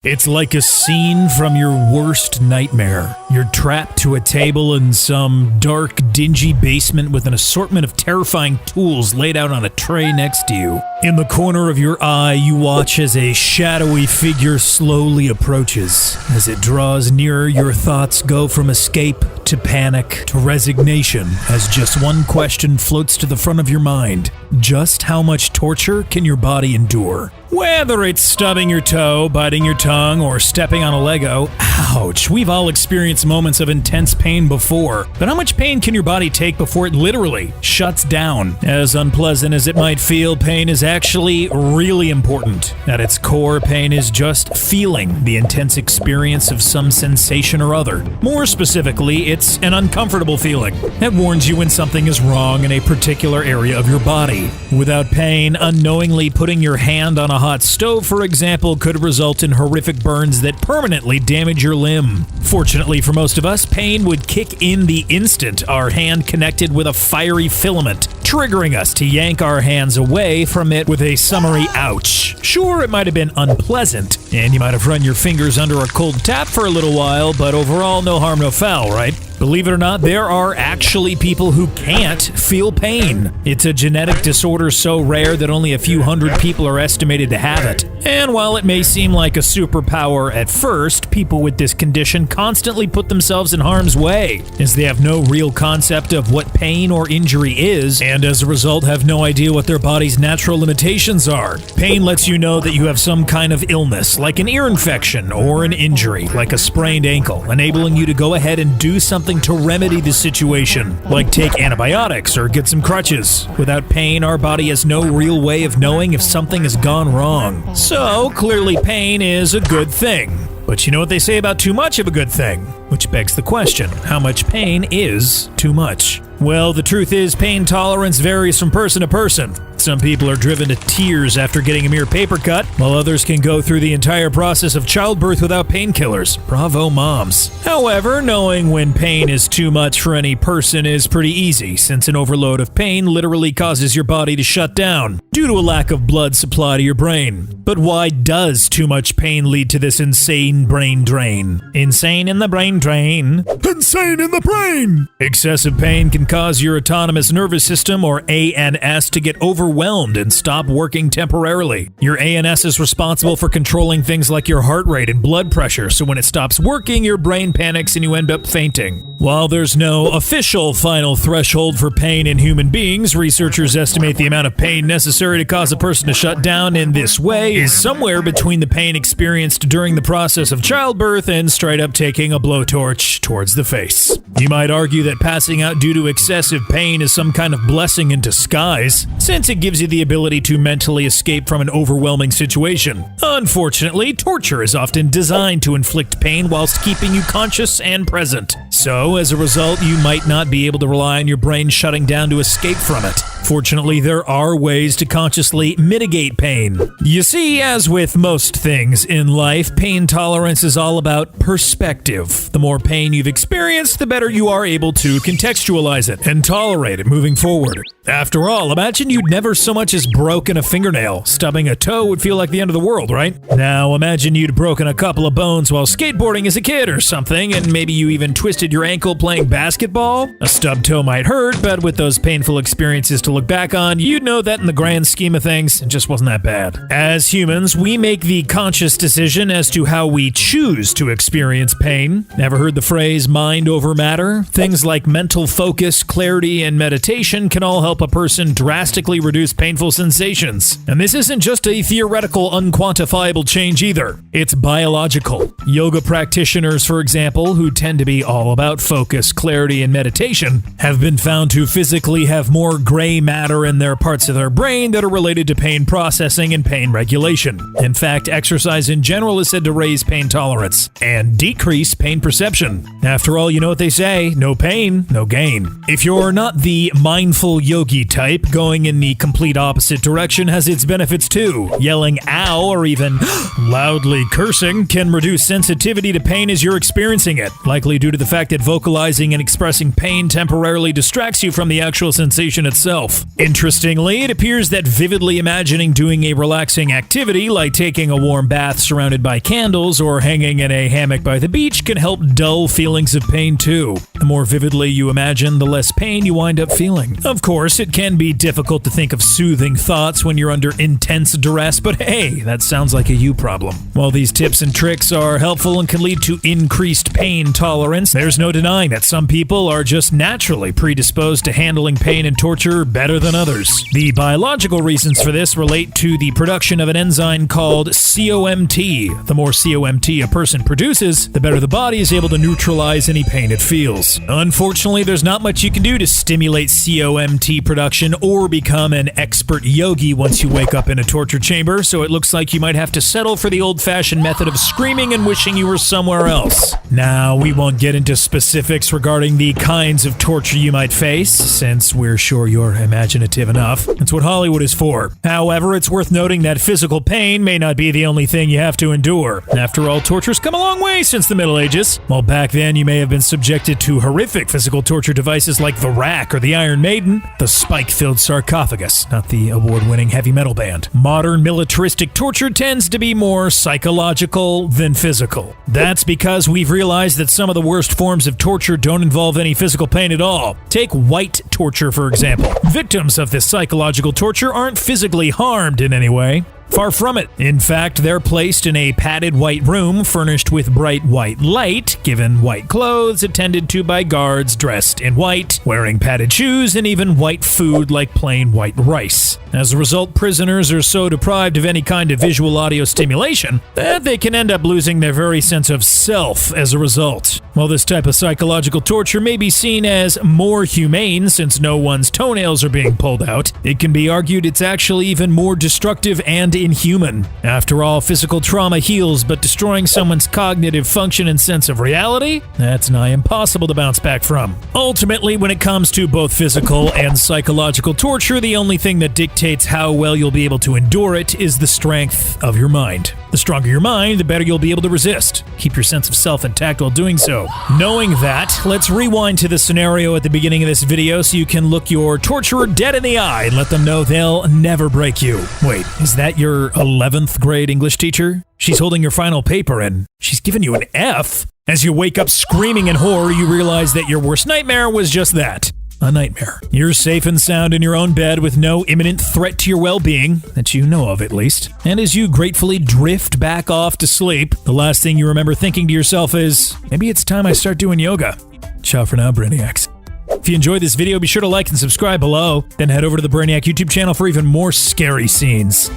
It's like a scene from your worst nightmare. You're trapped to a table in some dark, dingy basement with an assortment of terrifying tools laid out on a tray next to you. In the corner of your eye, you watch as a shadowy figure slowly approaches. As it draws nearer, your thoughts go from escape to panic to resignation as just one question floats to the front of your mind. Just how much torture can your body endure? Whether it's stubbing your toe, biting your tongue, or stepping on a Lego, ouch, we've all experienced moments of intense pain before. But how much pain can your body take before it literally shuts down? As unpleasant as it might feel, pain is actually really important. At its core, pain is just feeling the intense experience of some sensation or other. More specifically, it's an uncomfortable feeling that warns you when something is wrong in a particular area of your body. Without pain, unknowingly putting your hand on a hot stove, for example, could result in horrific burns that permanently damage your limb. Fortunately for most of us, pain would kick in the instant our hand connected with a fiery filament, triggering us to yank our hands away from it with a summary ouch. Sure, it might have been unpleasant, and you might have run your fingers under a cold tap for a little while, but overall, no harm, no foul, right? Believe it or not, there are actually people who can't feel pain. It's a genetic disorder so rare that only a few hundred people are estimated to have it. And while it may seem like a superpower at first, people with this condition constantly put themselves in harm's way, as they have no real concept of what pain or injury is, and as a result have no idea what their body's natural limitations are. Pain lets you know that you have some kind of illness, like an ear infection or an injury, like a sprained ankle, enabling you to go ahead and do something to remedy the situation, like take antibiotics or get some crutches. Without pain, our body has no real way of knowing if something has gone wrong. So, clearly pain is a good thing. But you know what they say about too much of a good thing? Which begs the question, how much pain is too much? Well, the truth is, pain tolerance varies from person to person. Some people are driven to tears after getting a mere paper cut, while others can go through the entire process of childbirth without painkillers. Bravo, moms. However, knowing when pain is too much for any person is pretty easy, since an overload of pain literally causes your body to shut down due to a lack of blood supply to your brain. But why does too much pain lead to this insane brain drain? Insane in the brain drain. Insane in the brain! Excessive pain can cause your autonomous nervous system, or ANS, to get overwhelmed and stop working temporarily. Your ANS is responsible for controlling things like your heart rate and blood pressure, so when it stops working, your brain panics and you end up fainting. While there's no official final threshold for pain in human beings, researchers estimate the amount of pain necessary to cause a person to shut down in this way is somewhere between the pain experienced during the process of childbirth and straight up taking a blowtorch towards the face. You might argue that passing out due to excessive pain is some kind of blessing in disguise, since it gives you the ability to mentally escape from an overwhelming situation. Unfortunately, torture is often designed to inflict pain whilst keeping you conscious and present. So, as a result, you might not be able to rely on your brain shutting down to escape from it. Fortunately, there are ways to consciously mitigate pain. You see, as with most things in life, pain tolerance is all about perspective. The more pain you've experienced, the better you are able to contextualize it and tolerate it moving forward. After all, imagine you'd never so much as broken a fingernail. Stubbing a toe would feel like the end of the world, right? Now imagine you'd broken a couple of bones while skateboarding as a kid or something, and maybe you even twisted your ankle playing basketball. A stubbed toe might hurt, but with those painful experiences to look back on, you'd know that in the grand scheme of things, it just wasn't that bad. As humans, we make the conscious decision as to how we choose to experience pain. Ever heard the phrase mind over matter? Things like mental focus, clarity, and meditation can all help a person drastically reduce painful sensations. And this isn't just a theoretical, unquantifiable change either. It's biological. Yoga practitioners, for example, who tend to be all about focus, clarity, and meditation, have been found to physically have more gray matter in their parts of their brain that are related to pain processing and pain regulation. In fact, exercise in general is said to raise pain tolerance and decrease pain perception. After all, you know what they say, no pain, no gain. If you're not the mindful yogi yogi type, going in the complete opposite direction has its benefits too. Yelling ow or even loudly cursing can reduce sensitivity to pain as you're experiencing it, likely due to the fact that vocalizing and expressing pain temporarily distracts you from the actual sensation itself. Interestingly, it appears that vividly imagining doing a relaxing activity like taking a warm bath surrounded by candles or hanging in a hammock by the beach can help dull feelings of pain too. The more vividly you imagine, the less pain you wind up feeling. Of course, it can be difficult to think of soothing thoughts when you're under intense duress, but hey, that sounds like a you problem. While these tips and tricks are helpful and can lead to increased pain tolerance, there's no denying that some people are just naturally predisposed to handling pain and torture better than others. The biological reasons for this relate to the production of an enzyme called COMT. The more COMT a person produces, the better the body is able to neutralize any pain it feels. Unfortunately, there's not much you can do to stimulate COMT production or become an expert yogi once you wake up in a torture chamber, so it looks like you might have to settle for the old-fashioned method of screaming and wishing you were somewhere else. Now, we won't get into specifics regarding the kinds of torture you might face, since we're sure you're imaginative enough. That's what Hollywood is for. However, it's worth noting that physical pain may not be the only thing you have to endure. After all, torture's come a long way since the Middle Ages. While back then you may have been subjected to horrific physical torture devices like the rack or the Iron Maiden, the spike-filled sarcophagus, not the award-winning heavy metal band. Modern militaristic torture tends to be more psychological than physical. That's because we've realized that some of the worst forms of torture don't involve any physical pain at all. Take white torture, for example. Victims of this psychological torture aren't physically harmed in any way. Far from it. In fact, they're placed in a padded white room furnished with bright white light, given white clothes, attended to by guards dressed in white, wearing padded shoes, and even white food like plain white rice. As a result, prisoners are so deprived of any kind of visual audio stimulation that they can end up losing their very sense of self as a result. While this type of psychological torture may be seen as more humane since no one's toenails are being pulled out, it can be argued it's actually even more destructive and inhuman. After all, physical trauma heals, but destroying someone's cognitive function and sense of reality? That's nigh impossible to bounce back from. Ultimately, when it comes to both physical and psychological torture, the only thing that dictates how well you'll be able to endure it is the strength of your mind. The stronger your mind, the better you'll be able to resist. Keep your sense of self intact while doing so. Knowing that, let's rewind to the scenario at the beginning of this video so you can look your torturer dead in the eye and let them know they'll never break you. Wait, is that your 11th grade English teacher? She's holding your final paper and she's giving you an F. As you wake up screaming in horror, you realize that your worst nightmare was just that. A nightmare. You're safe and sound in your own bed with no imminent threat to your well-being, that you know of at least. And as you gratefully drift back off to sleep, the last thing you remember thinking to yourself is, maybe it's time I start doing yoga. Ciao for now, Brainiacs. If you enjoyed this video, be sure to like and subscribe below. Then head over to the Brainiac YouTube channel for even more scary scenes.